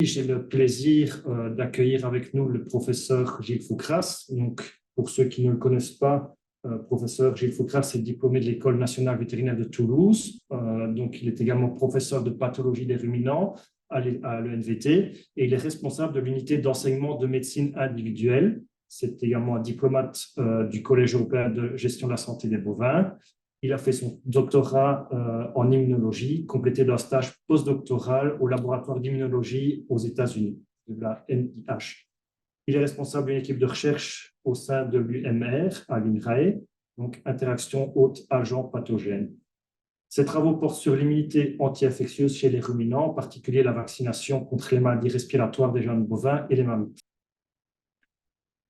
J'ai le plaisir d'accueillir avec nous le professeur Gilles Foucras. Donc, pour ceux qui ne le connaissent pas, professeur Gilles Foucras est diplômé de l'École nationale vétérinaire de Toulouse. Donc, il est également professeur de pathologie des ruminants à l'ENVT et il est responsable de l'unité d'enseignement de médecine individuelle. C'est également un diplomate du Collège européen de gestion de la santé des bovins. Il a fait son doctorat en immunologie, complété d'un stage postdoctoral au laboratoire d'immunologie aux États-Unis, de la NIH. Il est responsable d'une équipe de recherche au sein de l'UMR à l'INRAE, donc interaction hôte-agent pathogène. Ses travaux portent sur l'immunité anti-infectieuse chez les ruminants, en particulier la vaccination contre les maladies respiratoires des jeunes bovins et les mammifères.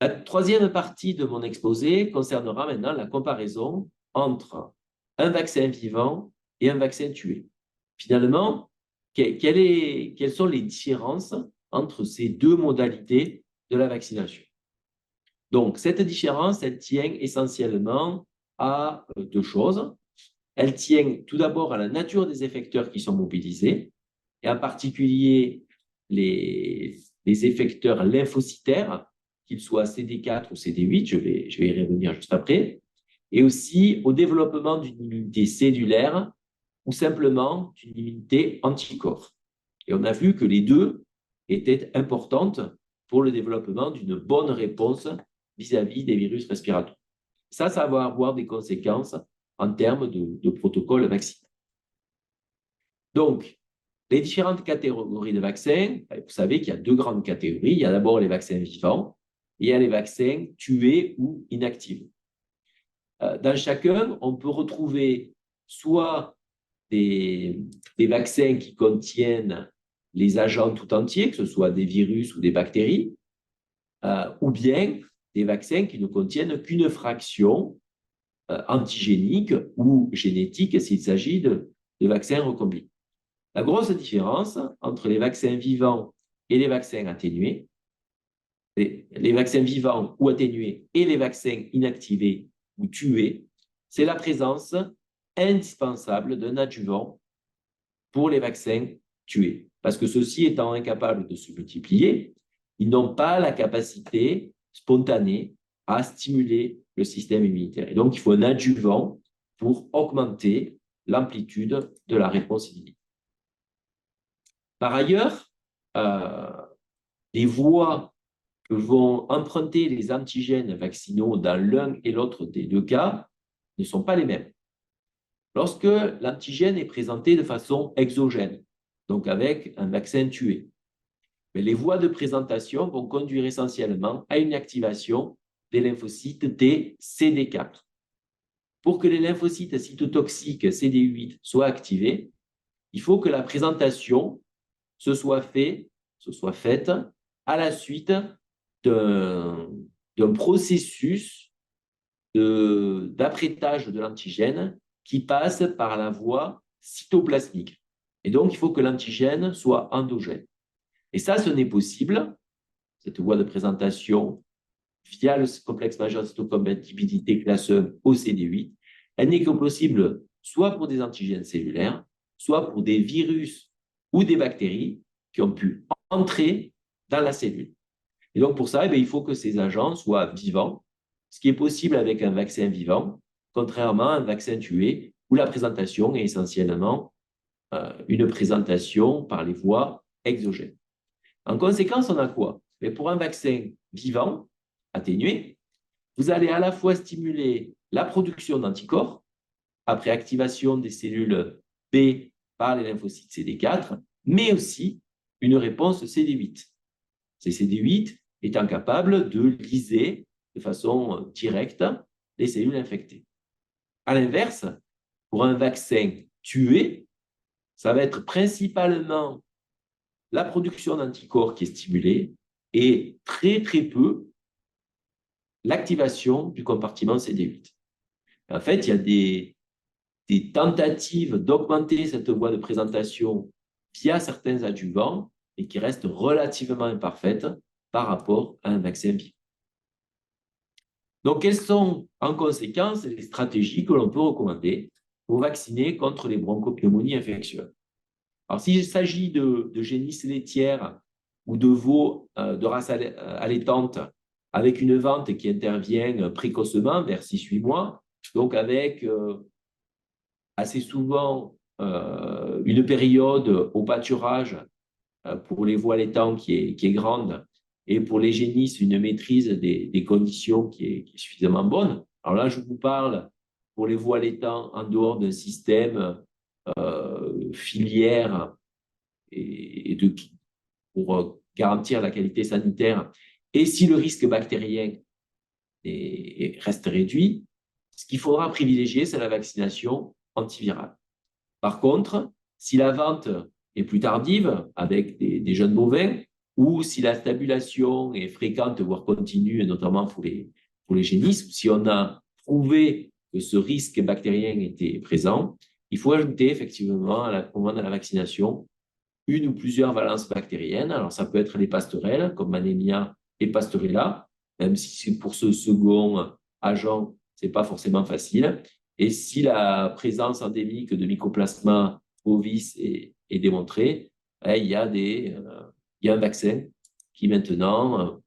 La troisième partie de mon exposé concernera maintenant la comparaison entre un vaccin vivant et un vaccin tué. Finalement, quelles sont les différences entre ces deux modalités de la vaccination? Donc, cette différence, elle tient essentiellement à deux choses. Elle tient tout d'abord à la nature des effecteurs qui sont mobilisés, et en particulier les effecteurs lymphocytaires, qu'ils soient CD4 ou CD8, je vais y revenir juste après, et aussi au développement d'une immunité cellulaire ou simplement d'une immunité anticorps. Et on a vu que les deux étaient importantes pour le développement d'une bonne réponse vis-à-vis des virus respiratoires. Ça va avoir des conséquences en termes de protocole vaccinal. Donc, les différentes catégories de vaccins, vous savez qu'il y a deux grandes catégories. Il y a d'abord les vaccins vivants et il y a les vaccins tués ou inactivés. Dans chacun, on peut retrouver soit des vaccins qui contiennent les agents tout entiers, que ce soit des virus ou des bactéries, ou bien des vaccins qui ne contiennent qu'une fraction antigénique ou génétique s'il s'agit de vaccins recombinés. La grosse différence entre les vaccins vivants et les vaccins atténués, les vaccins vivants ou atténués et les vaccins inactivés ou tués, c'est la présence indispensable d'un adjuvant pour les vaccins tués. Parce que ceux-ci étant incapables de se multiplier, ils n'ont pas la capacité spontanée à stimuler le système immunitaire. Et donc, il faut un adjuvant pour augmenter l'amplitude de la réponse immunitaire. Par ailleurs, les voies que vont emprunter les antigènes vaccinaux dans l'un et l'autre des deux cas ne sont pas les mêmes. Lorsque l'antigène est présenté de façon exogène, donc avec un vaccin tué, mais les voies de présentation vont conduire essentiellement à une activation des lymphocytes T CD4. Pour que les lymphocytes cytotoxiques CD8 soient activés, il faut que la présentation se soit faite à la suite d'un processus d'apprêtage de l'antigène qui passe par la voie cytoplasmique. Et donc, il faut que l'antigène soit endogène. Et ça, ce n'est possible, cette voie de présentation via le complexe majeur de cytocompatibilité classe 1 au CD8, elle n'est que possible soit pour des antigènes cellulaires, soit pour des virus ou des bactéries qui ont pu entrer dans la cellule. Et donc, pour ça, il faut que ces agents soient vivants, ce qui est possible avec un vaccin vivant, contrairement à un vaccin tué, où la présentation est essentiellement une présentation par les voies exogènes. En conséquence, on a quoi? Mais pour un vaccin vivant, atténué, vous allez à la fois stimuler la production d'anticorps après activation des cellules B par les lymphocytes CD4, mais aussi une réponse CD8. Ces CD8 étant capables de lyser de façon directe les cellules infectées. À l'inverse, pour un vaccin tué, ça va être principalement la production d'anticorps qui est stimulée et très très peu l'activation du compartiment CD8. En fait, il y a des tentatives d'augmenter cette voie de présentation via certains adjuvants et qui restent relativement imparfaites par rapport à un vaccin vivant. Donc, quelles sont en conséquence les stratégies que l'on peut recommander pour vacciner contre les bronchopneumonies infectieuses? Alors, s'il s'agit de génisses laitières ou de veaux de race allaitante avec une vente qui intervient précocement, vers 6-8 mois, donc avec assez souvent une période au pâturage pour les veaux allaitants qui est grande, et pour les génisses, une maîtrise des conditions qui est suffisamment bonne. Alors là, je vous parle pour les veaux allaitants en dehors d'un système filière pour garantir la qualité sanitaire. Et si le risque bactérien reste réduit, ce qu'il faudra privilégier, c'est la vaccination antivirale. Par contre, si la vente est plus tardive avec des jeunes bovins, ou si la stabulation est fréquente, voire continue, notamment pour les génisses, ou si on a prouvé que ce risque bactérien était présent, il faut ajouter effectivement au moment de la vaccination une ou plusieurs valences bactériennes. Alors, ça peut être les pastorelles, comme Anemia et Pastorella, même si pour ce second agent, ce n'est pas forcément facile. Et si la présence endémique de Mycoplasma bovis est démontrée, il y a un vaccin qui maintenant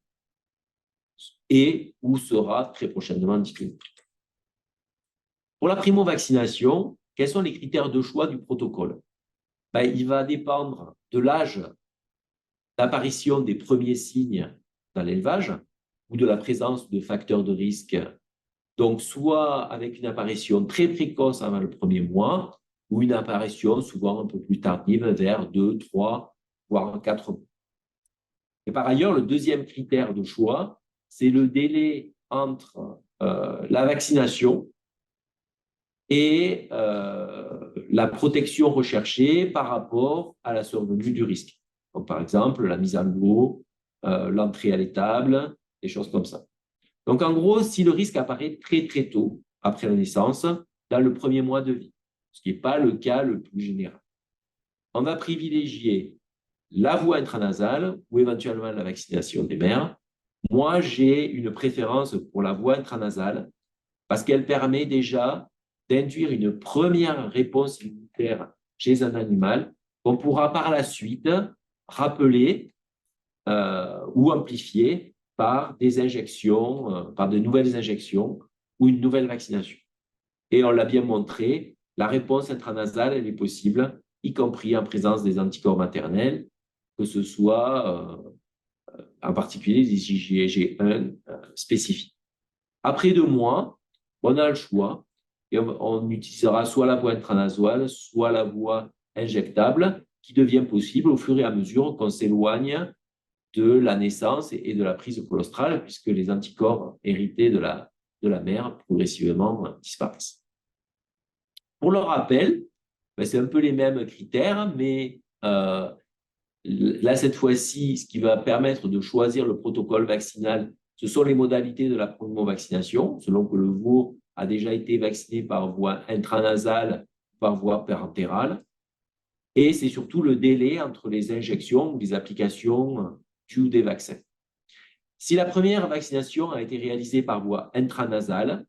est ou sera très prochainement disponible. Pour la primo-vaccination, quels sont les critères de choix du protocole? Il va dépendre de l'âge d'apparition des premiers signes dans l'élevage ou de la présence de facteurs de risque. Donc, soit avec une apparition très précoce avant le premier mois, ou une apparition souvent un peu plus tardive vers 2, 3, voire 4 mois. Et par ailleurs, le deuxième critère de choix, c'est le délai entre la vaccination et la protection recherchée par rapport à la survenue du risque. Donc, par exemple, la mise à l'eau, l'entrée à l'étable, des choses comme ça. Donc, en gros, si le risque apparaît très, très tôt après la naissance, dans le premier mois de vie, ce qui n'est pas le cas le plus général, on va privilégier la voie intranasale ou éventuellement la vaccination des mères. Moi, j'ai une préférence pour la voie intranasale parce qu'elle permet déjà d'induire une première réponse immunitaire chez un animal qu'on pourra par la suite rappeler ou amplifier par des injections, par de nouvelles injections ou une nouvelle vaccination. Et on l'a bien montré, la réponse intranasale, elle est possible, y compris en présence des anticorps maternels, que ce soit en particulier des IgG1 spécifiques. Après 2 mois, on a le choix et on utilisera soit la voie intranasale, soit la voie injectable, qui devient possible au fur et à mesure qu'on s'éloigne de la naissance et de la prise colostrale, puisque les anticorps hérités de la mère progressivement disparaissent. Pour le rappel, c'est un peu les mêmes critères, mais là, cette fois-ci, ce qui va permettre de choisir le protocole vaccinal, ce sont les modalités de la primo-vaccination, selon que le veau a déjà été vacciné par voie intranasale ou par voie parentérale. Et c'est surtout le délai entre les injections ou les applications du ou des vaccins. Si la première vaccination a été réalisée par voie intranasale,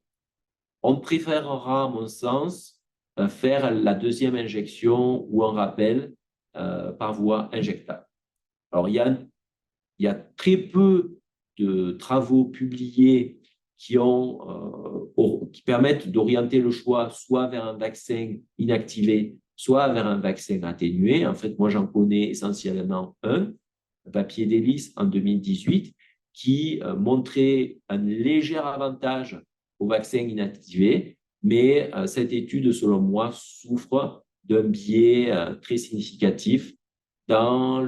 on préférera, à mon sens, faire la deuxième injection ou un rappel par voie injectable. Alors, il y a très peu de travaux publiés qui permettent d'orienter le choix soit vers un vaccin inactivé, soit vers un vaccin atténué. En fait, moi, j'en connais essentiellement un papier d'Ellis en 2018, qui montrait un léger avantage au vaccin inactivé, mais cette étude, selon moi, souffre d'un biais très significatif dans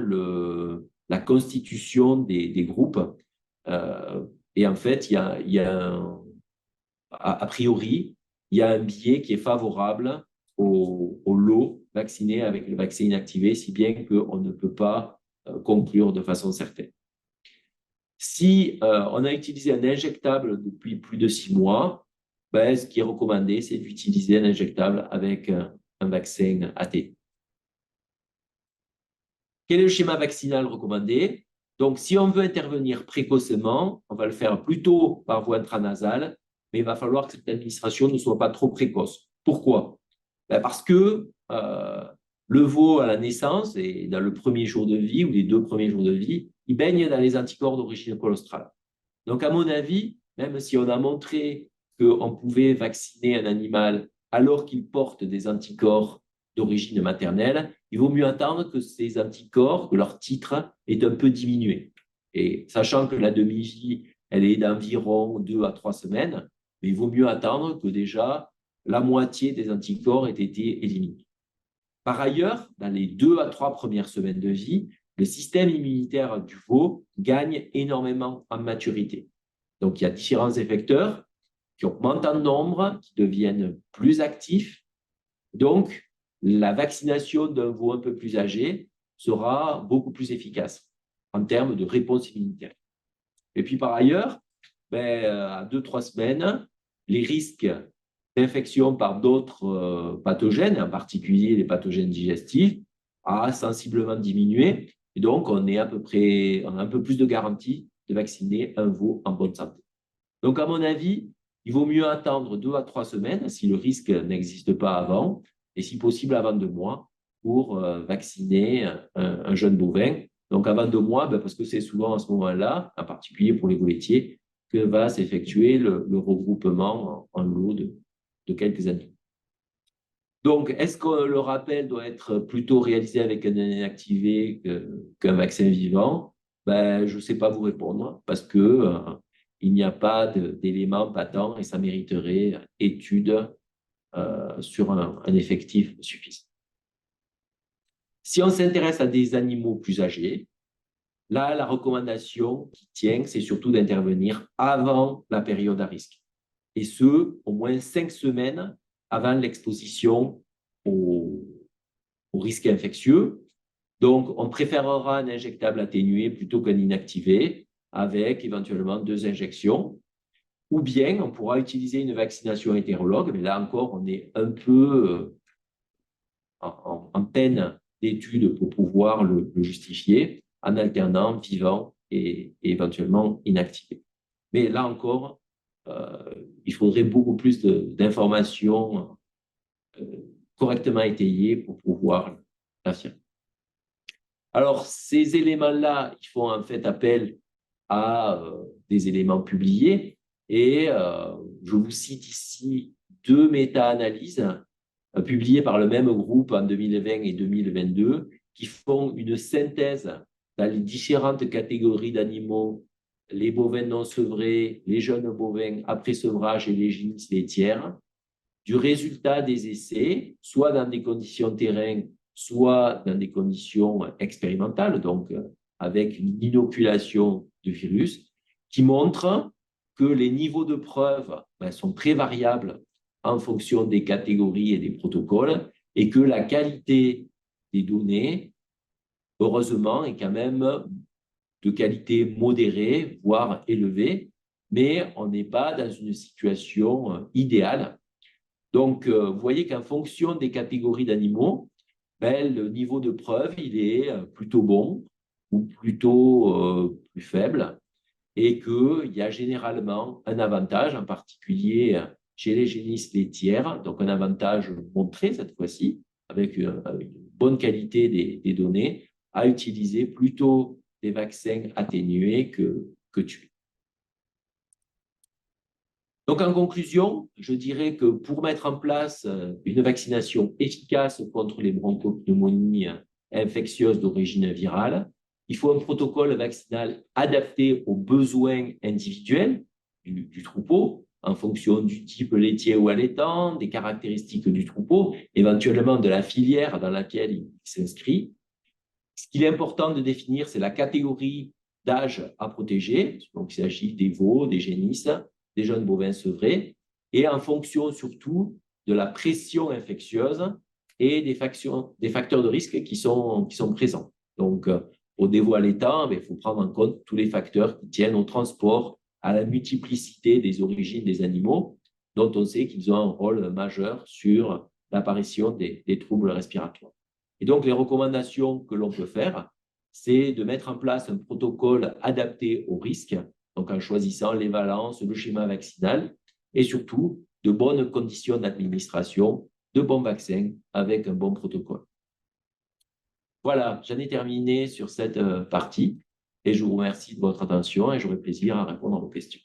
la constitution des groupes. Et en fait, a priori, il y a un biais qui est favorable au lot vacciné avec le vaccin inactivé, si bien qu'on ne peut pas conclure de façon certaine. Si on a utilisé un injectable depuis plus de 6 mois, ce qui est recommandé, c'est d'utiliser un injectable avec un vaccin atténué. Quel est le schéma vaccinal recommandé? Donc, si on veut intervenir précocement, on va le faire plutôt par voie intranasale, mais il va falloir que cette administration ne soit pas trop précoce. Pourquoi? Parce que Le veau, à la naissance, et dans le premier jour de vie ou les 2 premiers jours de vie, il baigne dans les anticorps d'origine colostrale. Donc, à mon avis, même si on a montré qu'on pouvait vacciner un animal alors qu'il porte des anticorps d'origine maternelle, il vaut mieux attendre que ces anticorps, que leur titre est un peu diminué. Et sachant que la demi-vie, elle est d'environ 2 à 3 semaines, mais il vaut mieux attendre que déjà la moitié des anticorps aient été éliminés. Par ailleurs, dans les 2 à 3 premières semaines de vie, le système immunitaire du veau gagne énormément en maturité. Donc, il y a différents effecteurs qui augmentent en nombre, qui deviennent plus actifs. Donc, la vaccination d'un veau un peu plus âgé sera beaucoup plus efficace en termes de réponse immunitaire. Et puis, par ailleurs, à 2-3 semaines, les risques d'infection par d'autres pathogènes, en particulier les pathogènes digestifs, a sensiblement diminué. Et donc, on a un peu plus de garantie de vacciner un veau en bonne santé. Donc, à mon avis, il vaut mieux attendre 2 à 3 semaines si le risque n'existe pas avant, et si possible avant 2 mois, pour vacciner un jeune bovin. Donc, avant 2 mois, parce que c'est souvent à ce moment-là, en particulier pour les veaux laitiers, que va s'effectuer le regroupement en lot de quelques années. Donc, est-ce que le rappel doit être plutôt réalisé avec un inactivé qu'un vaccin vivant? Je ne sais pas vous répondre parce que il n'y a pas d'éléments patents et ça mériterait étude sur un effectif suffisant. Si on s'intéresse à des animaux plus âgés, là, la recommandation qui tient, c'est surtout d'intervenir avant la période à risque. Et ce, au moins 5 semaines avant l'exposition au risque infectieux. Donc, on préférera un injectable atténué plutôt qu'un inactivé, avec éventuellement 2 injections. Ou bien, on pourra utiliser une vaccination hétérologue, mais là encore, on est un peu en peine d'études pour pouvoir le justifier, en alternant vivant et éventuellement inactivé. Mais là encore, il faudrait beaucoup plus d'informations correctement étayées pour pouvoir l'affirmer. Alors, ces éléments-là, ils font en fait appel à des éléments publiés et je vous cite ici 2 méta-analyses publiées par le même groupe en 2020 et 2022 qui font une synthèse dans les différentes catégories d'animaux, les bovins non sevrés, les jeunes bovins après sevrage et les génisses laitières, du résultat des essais, soit dans des conditions terrain, soit dans des conditions expérimentales, donc avec une inoculation de virus, qui montrent que les niveaux de preuve sont très variables en fonction des catégories et des protocoles, et que la qualité des données, heureusement, est quand même de qualité modérée, voire élevée, mais on n'est pas dans une situation idéale. Donc, vous voyez qu'en fonction des catégories d'animaux, le niveau de preuve, il est plutôt bon ou plutôt plus faible et qu'il y a généralement un avantage, en particulier chez les génisses laitières, donc un avantage montré cette fois-ci, avec une bonne qualité des données, à utiliser plutôt des vaccins atténués que tués. Donc, en conclusion, je dirais que pour mettre en place une vaccination efficace contre les bronchopneumonies infectieuses d'origine virale, il faut un protocole vaccinal adapté aux besoins individuels du troupeau, en fonction du type laitier ou allaitant, des caractéristiques du troupeau, éventuellement de la filière dans laquelle il s'inscrit. Ce qu'il est important de définir, c'est la catégorie d'âge à protéger. Donc, il s'agit des veaux, des génisses, des jeunes bovins sevrés, et en fonction surtout de la pression infectieuse et des facteurs de risque qui sont présents. Donc, au déveau allaitant, il faut prendre en compte tous les facteurs qui tiennent au transport, à la multiplicité des origines des animaux, dont on sait qu'ils ont un rôle majeur sur l'apparition des troubles respiratoires. Et donc, les recommandations que l'on peut faire, c'est de mettre en place un protocole adapté au risque, donc en choisissant les valences, le schéma vaccinal, et surtout de bonnes conditions d'administration, de bons vaccins avec un bon protocole. Voilà, j'en ai terminé sur cette partie et je vous remercie de votre attention et j'aurai plaisir à répondre à vos questions.